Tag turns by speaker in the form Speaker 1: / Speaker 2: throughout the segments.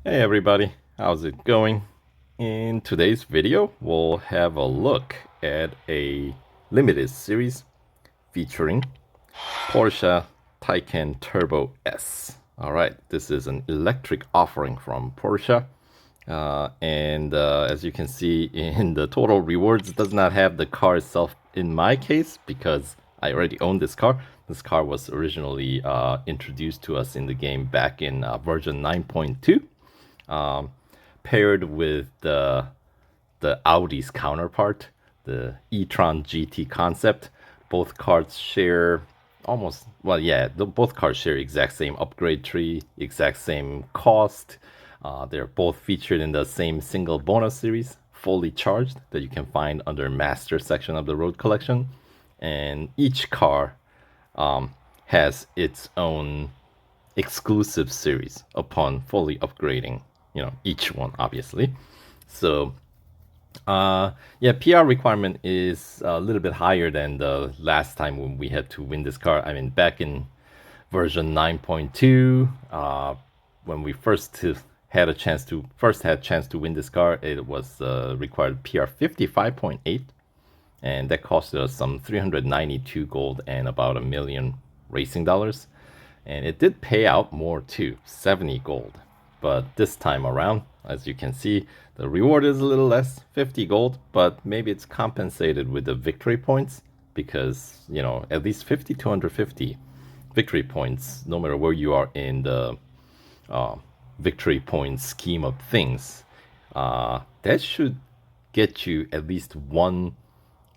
Speaker 1: Hey everybody, how's it going? In today's video, we'll have a look at a limited series featuring Porsche Taycan Turbo S. Alright, this is an electric offering from Porsche. And as you can see in the total rewards, it does not have the car itself in my case because I already own this car. This car was originally introduced to us in the game back in version 9.2, um, paired with the Audi's counterpart, the e-tron GT concept. Both cars share almost, well, yeah, both cars share exact same upgrade tree, exact same cost. They're both featured in the same single bonus series, fully charged, that you can find under Master section of the Road Collection. And each car has its own exclusive series upon fully upgrading, each one, obviously. So yeah, PR requirement is a little bit higher than the last time when we had to win this car. I mean, back in version 9.2, when we had chance to win this car, it was required PR 55.8, and that cost us some 392 gold and about a million racing dollars. And it did pay out more too, 70 gold. But this time around, as you can see, the reward is a little less, 50 gold, but maybe it's compensated with the victory points because, at least 50 to 150 victory points, no matter where you are in the uh, victory point scheme of things, that should get you at least one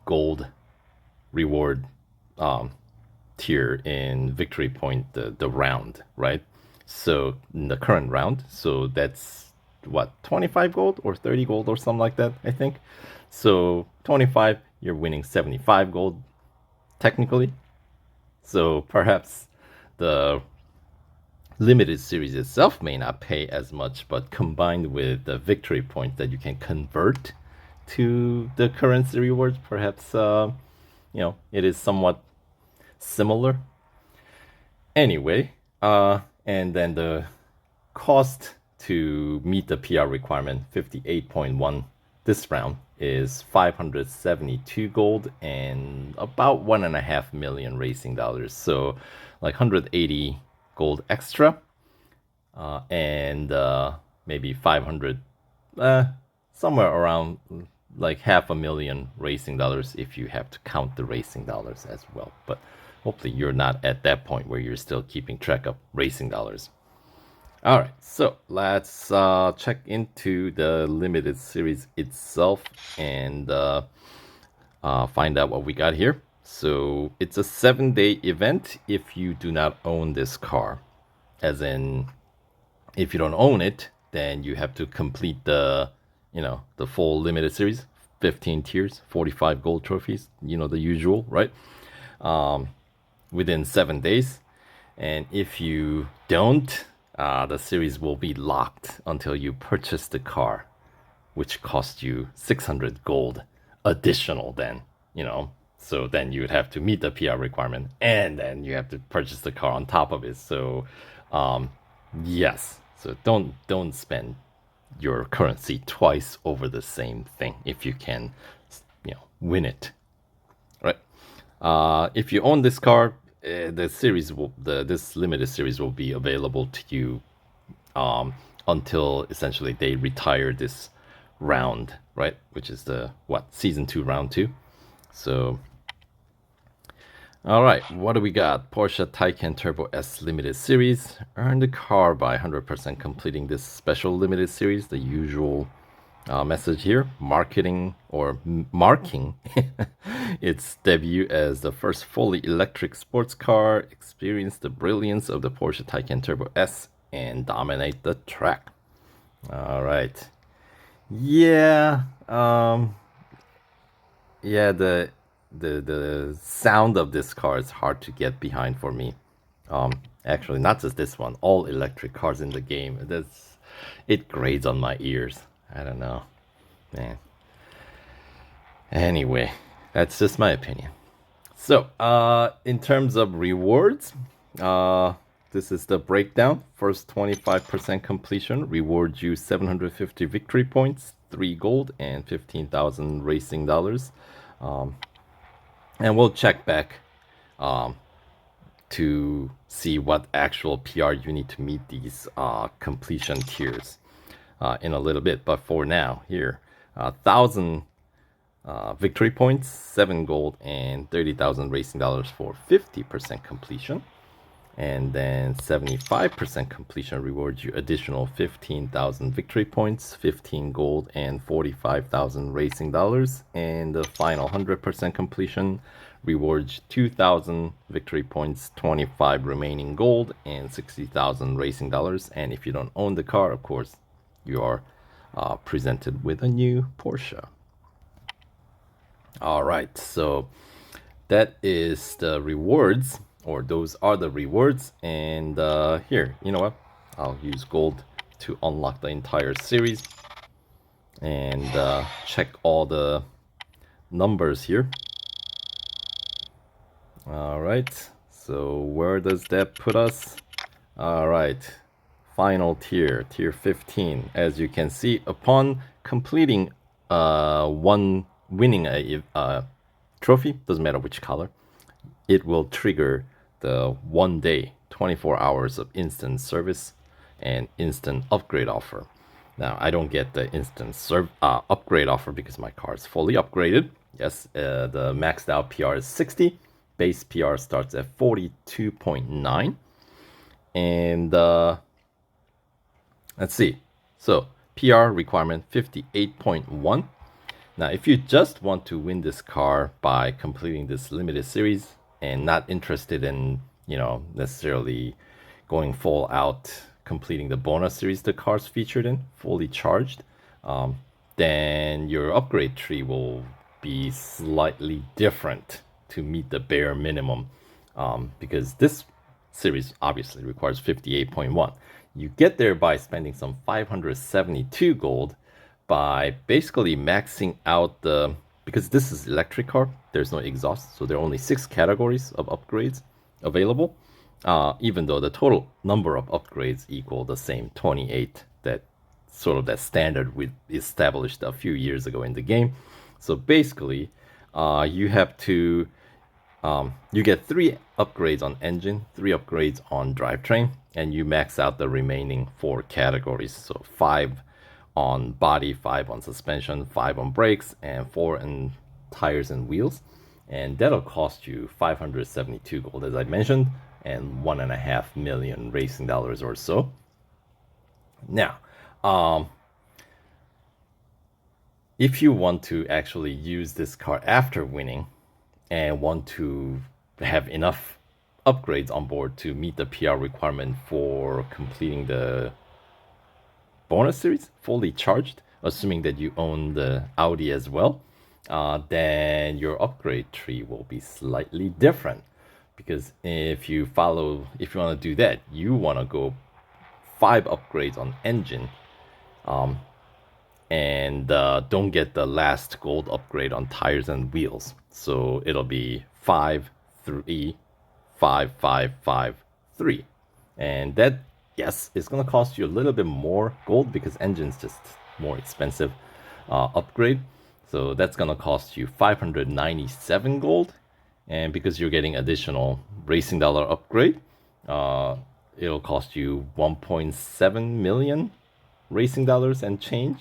Speaker 1: gold reward um, tier in victory point, the round, right? So in the current round, so that's what, 25 gold or 30 gold or something like that, I think. So 25, you're winning 75 gold technically. So perhaps the limited series itself may not pay as much, but combined with the victory points that you can convert to the currency rewards, perhaps it is somewhat similar. Anyway, and then the cost to meet the PR requirement, 58.1 this round, is 572 gold and about 1.5 million racing dollars. So like 180 gold extra, and maybe 500, somewhere around like half a million racing dollars if you have to count the racing dollars as well. But hopefully you're not at that point where you're still keeping track of racing dollars. All right, so let's check into the limited series itself and find out what we got here. So it's a 7-day event if you do not own this car. As in, if you don't own it, then you have to complete the full limited series, 15 tiers, 45 gold trophies, the usual, right? Within 7 days. And if you don't, the series will be locked until you purchase the car, which costs you 600 gold additional then, So then you would have to meet the PR requirement and then you have to purchase the car on top of it. So, yes. So don't spend your currency twice over the same thing if you can, win it, right? If you own this car, this limited series will be available to you until essentially they retire this round, right? Which is the season 2, round 2. So, all right, what do we got? Porsche Taycan Turbo S Limited Series. Earn the car by 100% completing this special limited series. The usual message here, marking its debut as the first fully electric sports car. Experience the brilliance of the Porsche Taycan Turbo S and dominate the track. All right. Yeah. Yeah, the sound of this car is hard to get behind for me. Actually, not just this one, all electric cars in the game. It grates on my ears. I don't know, man. Anyway, that's just my opinion. So, in terms of rewards, this is the breakdown. First 25% completion rewards you 750 victory points, 3 gold, and 15,000 racing dollars. And we'll check back to see what actual PR you need to meet these completion tiers in a little bit. But for now, here, 1,000 victory points, 7 gold, and 30,000 racing dollars for 50% completion. And then 75% completion rewards you additional 15,000 victory points, 15 gold, and 45,000 racing dollars. And the final 100% completion rewards 2,000 victory points, 25 remaining gold, and 60,000 racing dollars. And if you don't own the car, of course, you are presented with a new Porsche. All right, so that is the rewards, or those are the rewards. And here, you know what? I'll use gold to unlock the entire series and check all the numbers here. All right, so where does that put us? All right, final tier, tier 15. As you can see, upon completing winning a trophy, doesn't matter which color, it will trigger the 1 day, 24 hours of instant service and instant upgrade offer. Now, I don't get the instant upgrade offer because my car is fully upgraded. Yes, the maxed out PR is 60. Base PR starts at 42.9. And let's see. So, PR requirement 58.1. Now, if you just want to win this car by completing this limited series and not interested in, necessarily going full out, completing the bonus series the car's featured in, fully charged, then your upgrade tree will be slightly different to meet the bare minimum, because this series obviously requires 58.1. You get there by spending some 572 gold by basically maxing out because this is electric car, there's no exhaust, so there are only 6 categories of upgrades available, even though the total number of upgrades equal the same 28, that standard we established a few years ago in the game. So basically, you have to you get 3 upgrades on engine, 3 upgrades on drivetrain, and you max out the remaining 4 categories. So 5 on body, 5 on suspension, 5 on brakes, and 4 on tires and wheels. And that'll cost you 572 gold, as I mentioned, and 1.5 million racing dollars or so. Now, if you want to actually use this car after winning and want to have enough upgrades on board to meet the PR requirement for completing the bonus series fully charged, assuming that you own the Audi as well, then your upgrade tree will be slightly different. Because if you want to do that, you want to go 5 upgrades on engine, and don't get the last gold upgrade on tires and wheels. So it'll be 5, 3, 5, 5, 5, 3. And that, yes, it's going to cost you a little bit more gold because engine's just more expensive upgrade. So that's going to cost you 597 gold. And because you're getting additional racing dollar upgrade, it'll cost you 1.7 million racing dollars and change.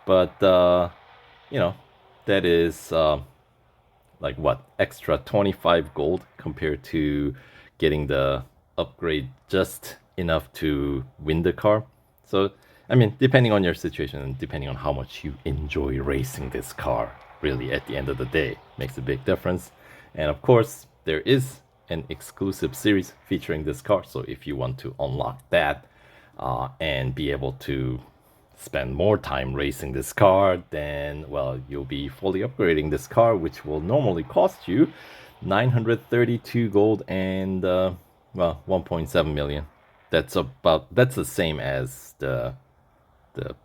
Speaker 1: But, that is like what, extra 25 gold compared to getting the upgrade just enough to win the car. So, I mean, depending on your situation and depending on how much you enjoy racing this car, really at the end of the day, makes a big difference. And of course, there is an exclusive series featuring this car. So if you want to unlock that and be able to spend more time racing this car, then, well, you'll be fully upgrading this car, which will normally cost you 932 gold and, 1.7 million. That's the same as the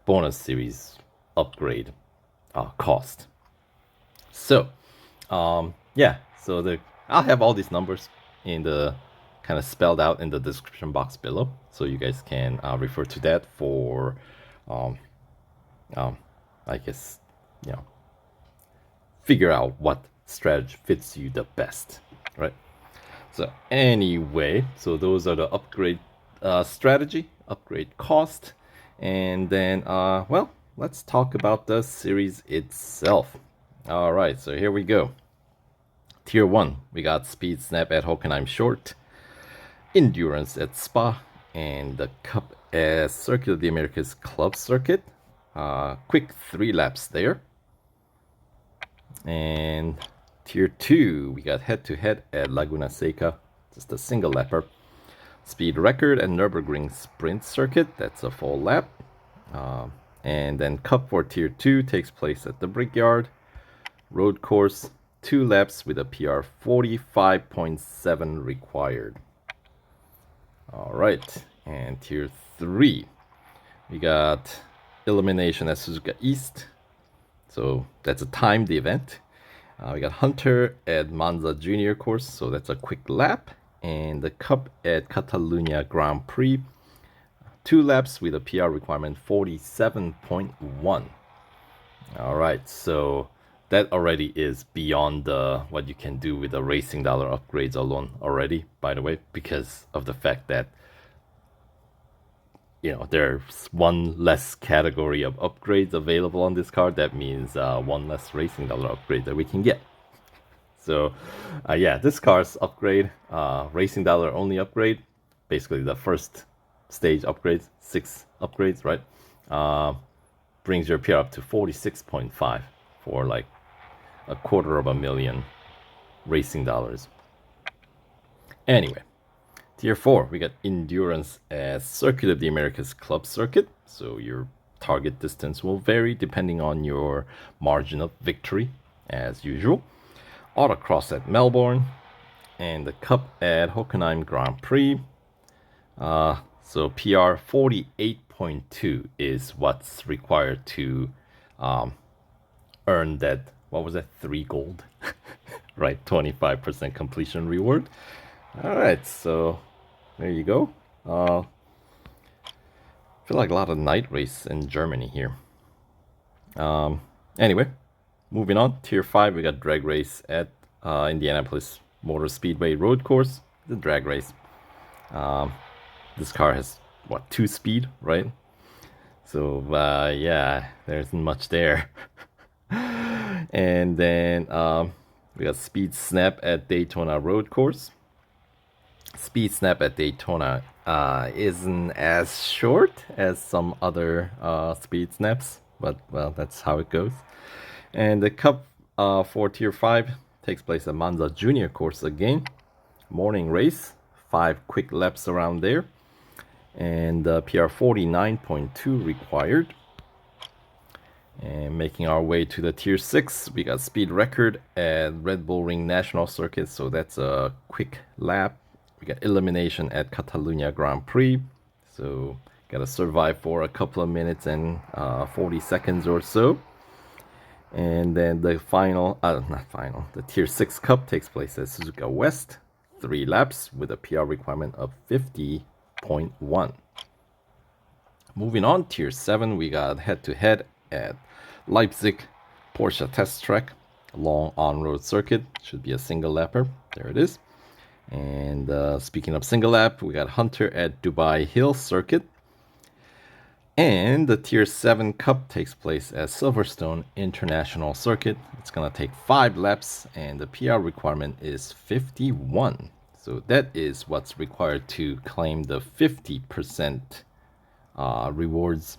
Speaker 1: bonus series upgrade cost. So, I'll have all these numbers in the kind of spelled out in the description box below, so you guys can refer to that for, I guess, you know, figure out what strategy fits you the best, right? So anyway, so those are the upgrade strategy, upgrade cost, and then well, let's talk about the series itself. All right, so here we go. Tier 1, we got Speed Snap at Hockenheim Short, Endurance at Spa, and the Cup at Circuit of the Americas Club Circuit. Quick 3 laps there. And Tier 2, we got head-to-head at Laguna Seca, just a single lapper. Speed record at Nürburgring Sprint Circuit, that's a full lap. And then Cup for Tier 2 takes place at the Brickyard Road Course, 2 laps with a PR 45.7 required. Alright, and Tier 3, we got Elimination at Suzuka East, so that's a timed event. We got Hunter at Monza Junior course, so that's a quick lap. And the Cup at Catalunya Grand Prix, 2 laps with a PR requirement 47.1. Alright, so that already is beyond what you can do with the Racing Dollar upgrades alone already, by the way, because of the fact that, you know, there's one less category of upgrades available on this car. That means one less Racing Dollar upgrade that we can get. So yeah, this car's upgrade, Racing Dollar only upgrade, basically the first stage upgrades, 6 upgrades, right? Brings your PR up to 46.5 for like $250,000 Racing Dollars. Anyway, Tier 4, we got Endurance as Circuit of the Americas Club Circuit. So your target distance will vary depending on your margin of victory, as usual. Autocross at Melbourne, and the Cup at Hockenheim Grand Prix. So PR 48.2 is what's required to earn that, what was that, 3 gold, right? 25% completion reward. All right, so there you go. I feel like a lot of night race in Germany here. Anyway, moving on. Tier 5, we got drag race at Indianapolis Motor Speedway Road Course. The drag race. This car has, what, 2 speed, right? So, yeah, there isn't much there. And then we got Speed Snap at Daytona Road Course. Speed Snap at Daytona isn't as short as some other Speed Snaps, but, well, that's how it goes. And the Cup for Tier 5 takes place at Monza Junior course again. Morning race, 5 quick laps around there. And PR 49.2 required. And making our way to the Tier 6, we got Speed Record at Red Bull Ring National Circuit, so that's a quick lap. We got Elimination at Catalunya Grand Prix, so gotta survive for a couple of minutes and 40 seconds or so. And then the final, the Tier 6 Cup takes place at Suzuka West, 3 laps with a PR requirement of 50.1. Moving on, Tier 7, we got head-to-head at Leipzig Porsche Test Track, long on-road circuit, should be a single lapper, there it is. And speaking of single lap, we got Hunter at Dubai Hill Circuit. And the Tier 7 Cup takes place at Silverstone International Circuit. It's going to take 5 laps, and the PR requirement is 51. So that is what's required to claim the 50% rewards,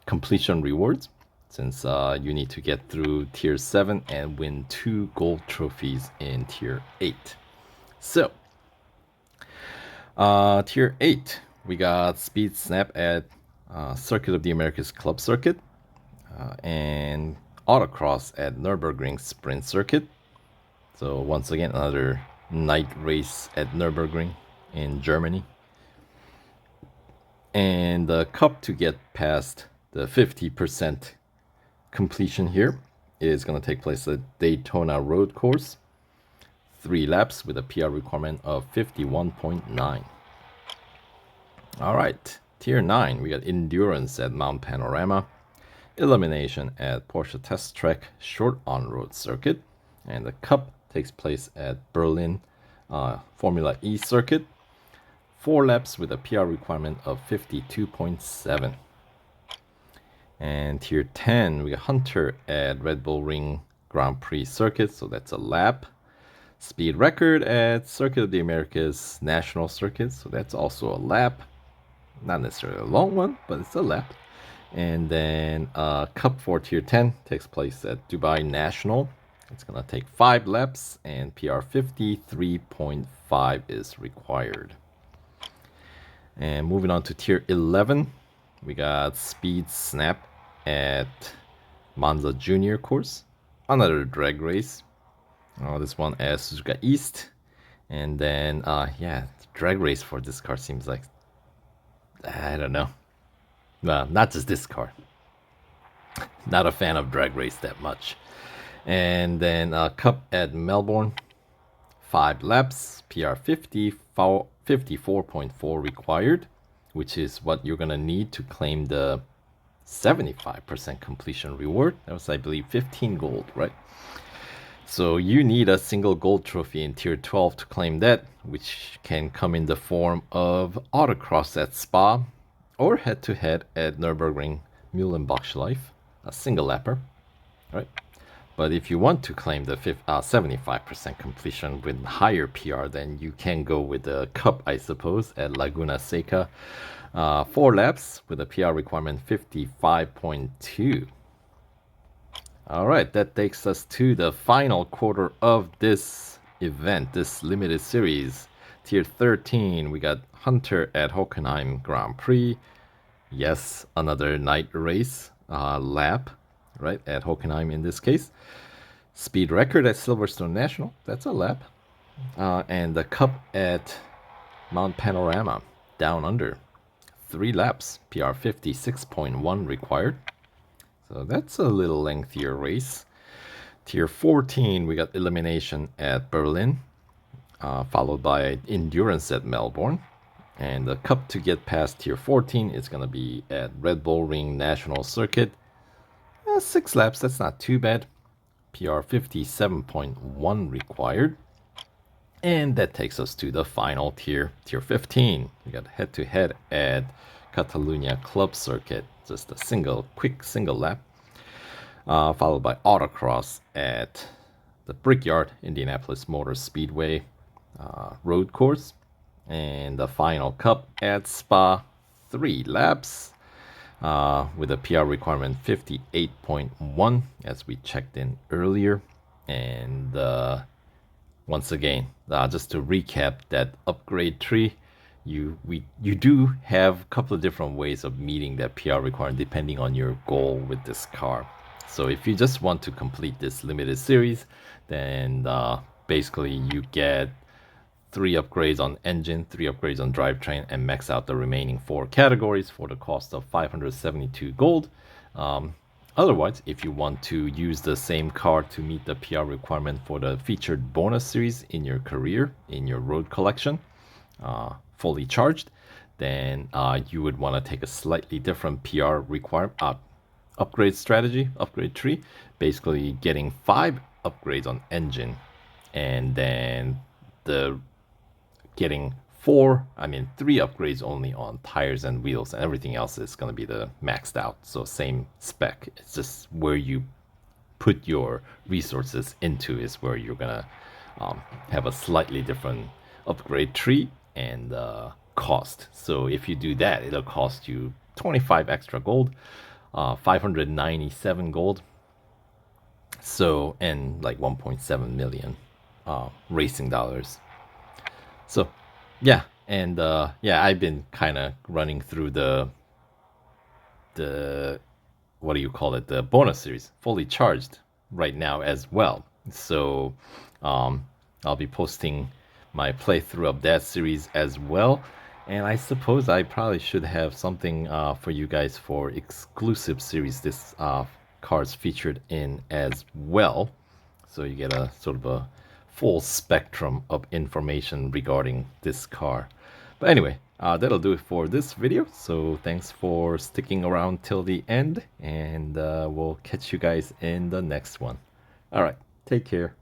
Speaker 1: completion rewards, since you need to get through Tier 7 and win 2 gold trophies in Tier 8. So, Tier 8, we got Speed Snap at Circuit of the Americas Club Circuit, and Autocross at Nürburgring Sprint Circuit. So once again, another night race at Nürburgring in Germany. And the Cup to get past the 50% completion here is going to take place at Daytona Road Course. 3 laps with a PR requirement of 51.9. Alright, Tier 9, we got Endurance at Mount Panorama, Elimination at Porsche Test Track Short On-Road Circuit, and the Cup takes place at Berlin Formula E Circuit. 4 laps with a PR requirement of 52.7. And Tier 10, we got Hunter at Red Bull Ring Grand Prix Circuit, so that's a lap. Speed record at Circuit of the Americas National Circuit, so that's also a lap. Not necessarily a long one, but it's a lap. And then Cup for Tier 10 takes place at Dubai National. It's going to take 5 laps, and PR 53.5 is required. And moving on to Tier 11, we got Speed Snap at Monza Junior course. Another drag race. This one at Suzuka East. And then, yeah, the drag race for this car seems like, I don't know. Well, not just this car. Not a fan of drag race that much. And then Cup at Melbourne. 5 laps, PR 54.4 required, which is what you're going to need to claim the 75% completion reward. That was, I believe, 15 gold, right? So you need a single gold trophy in Tier 12 to claim that, which can come in the form of autocross at Spa or head-to-head at Nürburgring Mühlenbachschleife, a single lapper, right? But if you want to claim the 75% completion with higher PR, then you can go with the Cup, I suppose, at Laguna Seca. 4 laps with a PR requirement 55.2. All right, that takes us to the final quarter of this event, this limited series. Tier 13, we got Hunter at Hockenheim Grand Prix. Yes, another night race lap, right, at Hockenheim in this case. Speed record at Silverstone National, that's a lap. And the Cup at Mount Panorama, down under. 3 laps, PR 56.1 required. So that's a little lengthier race. Tier 14, we got Elimination at Berlin, followed by Endurance at Melbourne. And the Cup to get past Tier 14 is going to be at Red Bull Ring National Circuit. 6 laps, that's not too bad. PR 57.1 required. And that takes us to the final tier, Tier 15. We got head-to-head at Catalunya Club Circuit. Just a quick single lap. Followed by autocross at the Brickyard Indianapolis Motor Speedway road course. And the final Cup at Spa, 3 laps. With a PR requirement 58.1, as we checked in earlier. And once again, just to recap that upgrade tree, you do have a couple of different ways of meeting that PR requirement depending on your goal with this car. So if you just want to complete this limited series, then basically you get 3 upgrades on engine, 3 upgrades on drivetrain, and max out the remaining 4 categories for the cost of 572 gold. Otherwise, if you want to use the same car to meet the PR requirement for the featured bonus series in your career, in your road collection, fully charged, then you would want to take a slightly different PR upgrade strategy, upgrade tree, basically getting 5 upgrades on engine, and then getting 3 upgrades only on tires and wheels, and everything else is going to be the maxed out. So same spec. It's just where you put your resources into is where you're going to have a slightly different upgrade tree and cost. So if you do that, it'll cost you 25 extra gold, 597 gold. So, and like 1.7 million racing dollars. So, yeah, and I've been kind of running through the what do you call it, the bonus series, fully charged right now as well. So, I'll be posting my playthrough of that series as well, and I suppose I probably should have something for you guys for exclusive series this car's featured in as well. So you get a sort of a full spectrum of information regarding this car. But anyway, that'll do it for this video. So thanks for sticking around till the end, and we'll catch you guys in the next one. All right, take care.